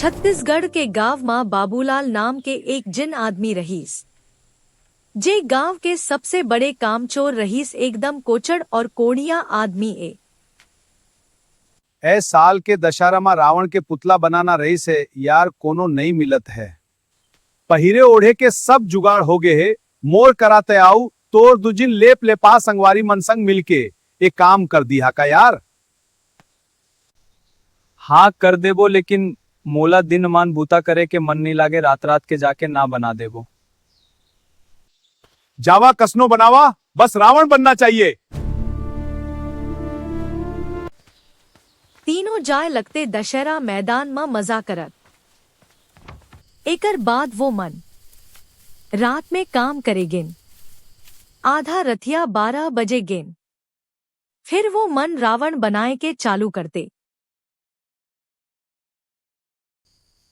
छत्तीसगढ़ के गांव मां बाबूलाल नाम के एक जिन आदमी रहीस। जे गांव के सबसे बड़े कामचोर रहीस, एकदम कोचड़ और कोड़िया आदमी ए साल के दशहरा में रावण के पुतला बनाना रही से यार कोनो नहीं मिलत है। पहिरे ओढ़े के सब जुगाड़ हो गए है। मोर कराते आऊ तोर दुजिन लेप लेपा संगवारी मनसंग मिलके एक काम कर दिया का यार। हाँ कर देबो, लेकिन मोला दिन मान बूता करे के मन नहीं लागे, रात रात के जाके ना बना देबो। जावा कसनो बनावा, बस रावण बनना चाहिए। तीनों जाए लगते दशहरा मैदान में मजा करत। एकर बाद वो मन रात में काम करेगिन। आधा रथिया 12 बजे गेन। फिर वो मन रावण बनाए के चालू करते।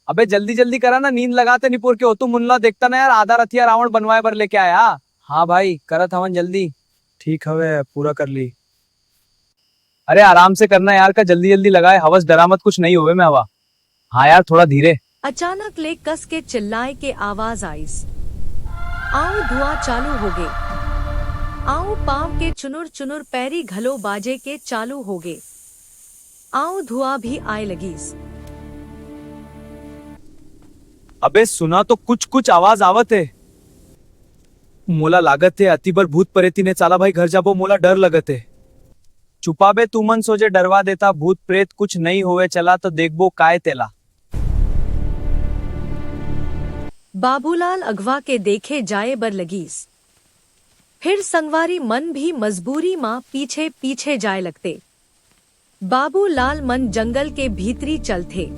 अबे जल्दी जल्दी करा ना, नींद लगाते निपुर के हो तू मुन्ना, देखता ना यार आधा रथिया रावण बनवाए बर लेके आया। हाँ भाई करत हवन जल्दी। ठीक हवे, पूरा कर ली। अरे आराम से करना यार, का जल्दी जल्दी लगाए, हवस डरा मत, कुछ नहीं होवे में हवा। हाँ यार थोड़ा धीरे। अचानक ले कस के चिल्लाए के आवाज आईस। आओ धुआं चालू हो गे। आओ पाँव के चुनुर चुनुर पैरी घलो बाजे के चालू हो गे। आओ धुआं भी आए लगीस। अबे सुना तो कुछ कुछ आवाज आवत है। मोला लागत है अतिबर भूत प्रेती ने चाला भाई घर जाबो, मोला डर लगत है। चुपाबे तू मन सोचे डरवा देता, भूत प्रेत कुछ नहीं होवे, चला तो देखबो काय तेला। बाबूलाल अगवा के देखे जाए बर लगीस। फिर संगवारी मन भी मजबूरी मां पीछे पीछे जाए लगते। बाबूलाल मन जंगल के भीतरी चलते।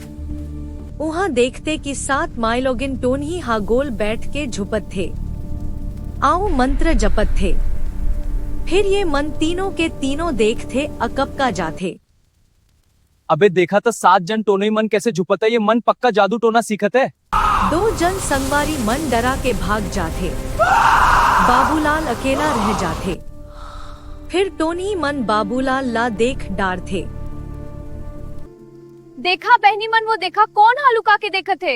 वहां देखते कि 7 माइलोगिन टोनही हा गोल बैठ के झुपत थे। आओ मंत्र जपत थे। फिर ये मन तीनों के तीनों देखते अकब का जाते। अबे देखा तो 7 जन टोने मन कैसे झुपत है, ये मन पक्का जादू टोना सीखत है। 2 जन संगवारी मन डरा के भाग जाते। बाबूलाल अकेला रह जाते। फिर टोनी मन बाबूलाल ला देख डार थे। देखा बहनी मन, वो देखा कौन हालुका के देखत थे।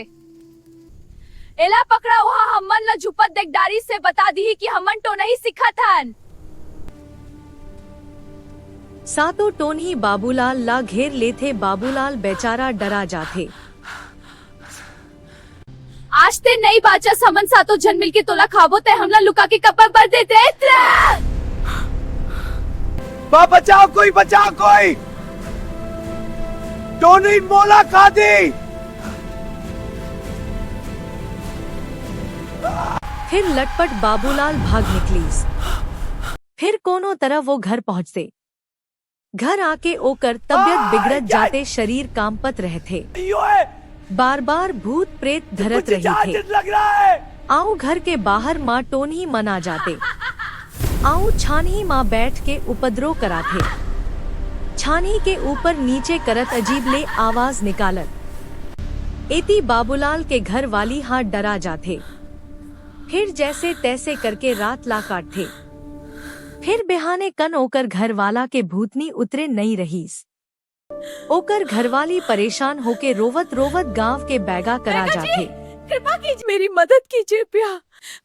एला पकड़ा हुआ हमन ला झुपत देख डारी से बता दी कि हमन तो नहीं सिखत हन। सातों टोनही बाबूलाल ला घेर लेते। बाबूलाल बेचारा डरा जाते। आज ते नहीं बाचा, समन सातों जन मिल के तोला खाबो ते हमला लुका के कपड़ पर देते। बचाओ कोई, बचाओ कोई, टोनी मोला खा दी। फिर लटपट बाबूलाल भाग निकलीस। फिर कोनो तरह वो घर पहुँचते। घर आके ओकर तबियत बिगड़त जाते, शरीर कांपत रहते। बार बार भूत प्रेत धरत रही थे। आओ घर के बाहर माँ टोनी मना जाते। आओ छानही माँ बैठ के उपद्रव कराते। छानी के ऊपर नीचे करत अजीब ले आवाज निकालत। एती बाबूलाल के घर वाली हाथ डरा जाते। फिर जैसे तैसे करके रात ला काटते। फिर बेहाने कन ओकर घर वाला के भूतनी उतरे नहीं रहीस। ओकर घरवाली परेशान होके रोवत रोवत गांव के बैगा करा जाते। कृपा कीजिए, मेरी मदद कीजिए प्या।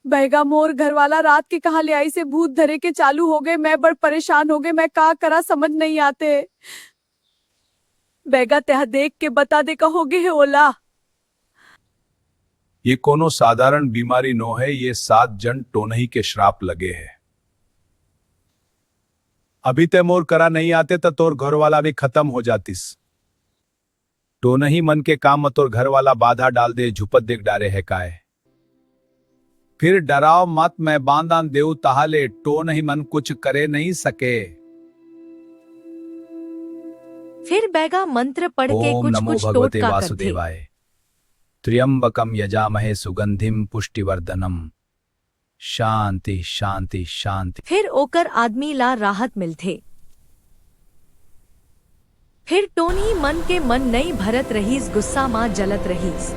बैगा मोर घर वाला रात के कहा ले आई से भूत धरे के चालू हो गए। मैं बड़ परेशान हो गए, मैं का करा समझ नहीं आते। बैगा तेहा देख के बता दे कहोगे है ओला। ये कोनो साधारण बीमारी नो है, ये 7 जन टोनही के श्राप लगे हैं। अभी ते मोर करा नहीं आते तो तोर घर वाला भी खत्म हो जातीस। टोनही मन के काम में तोर घर वाला बाधा डाल दे, झुपत देख डारे है काए। फिर डराओ मत, मैं बांधान देऊ ताहले टोनही मन कुछ करे नहीं सके। फिर बैगा मंत्र पढ़ के ओम कुछ नमो कुछ भगवते टोटका करते। वासुदेवाय। त्र्यंबकम यजामहे सुगंधिम पुष्टिवर्धनम। शांति शांति शांति। फिर ओकर आदमी ला राहत मिलते। फिर टोनी मन के मन नहीं भरत रहीस, गुस्सा मां जलत रहीस।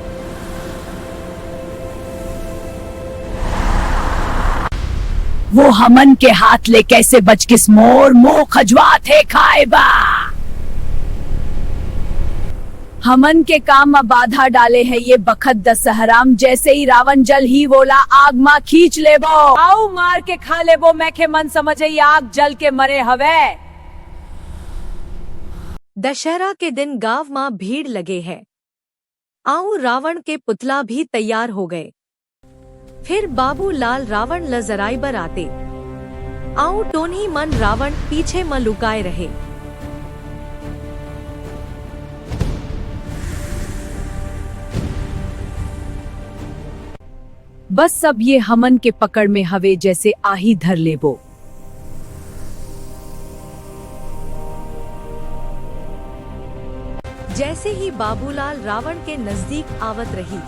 वो हमन के हाथ ले कैसे बच किस मोर मोह खजवा थे खाएबा। हमन के काम में बाधा डाले है ये बखत दशहराम, जैसे ही रावण जल ही बोला आग माँ खींच लेबो, आओ मार के खा लेबो, मैं के मन समझे ये आग जल के मरे हवे। दशहरा के दिन गांव मां भीड़ लगे है। आऊ रावण के पुतला भी तैयार हो गए। फिर बाबूलाल रावण लजराई बर आते। आऊ टोनी मन रावण पीछे म लुकाए रहे। बस सब ये हमन के पकड़ में हवे, जैसे आही धर लेबो। जैसे ही बाबूलाल रावण के नजदीक आवत रही,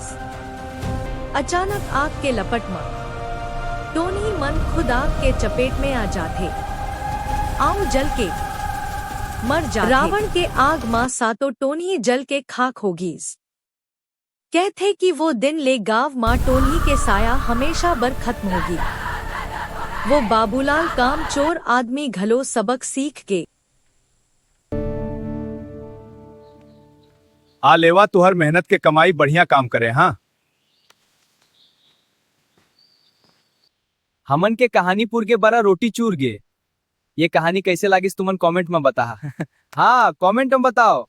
अचानक आग के लपट में टोनी मन खुद आग के चपेट में आ जाते। आऊ जल के मर जाते। रावण के आग मां सातो टोनी जल के खाक होगीस। कहते कि वो दिन ले गांव मां टोनी के साया हमेशा बर खत्म होगी। वो बाबूलाल काम चोर आदमी घलो सबक सीख के। आ लेवा तुहर मेहनत के कमाई बढ़िया काम करे। हाँ, हमन के कहानीपुर के बड़ा रोटी चूर गे। ये कहानी कैसे लागिस तुमन कमेंट में बता। हाँ, कमेंट में बताओ।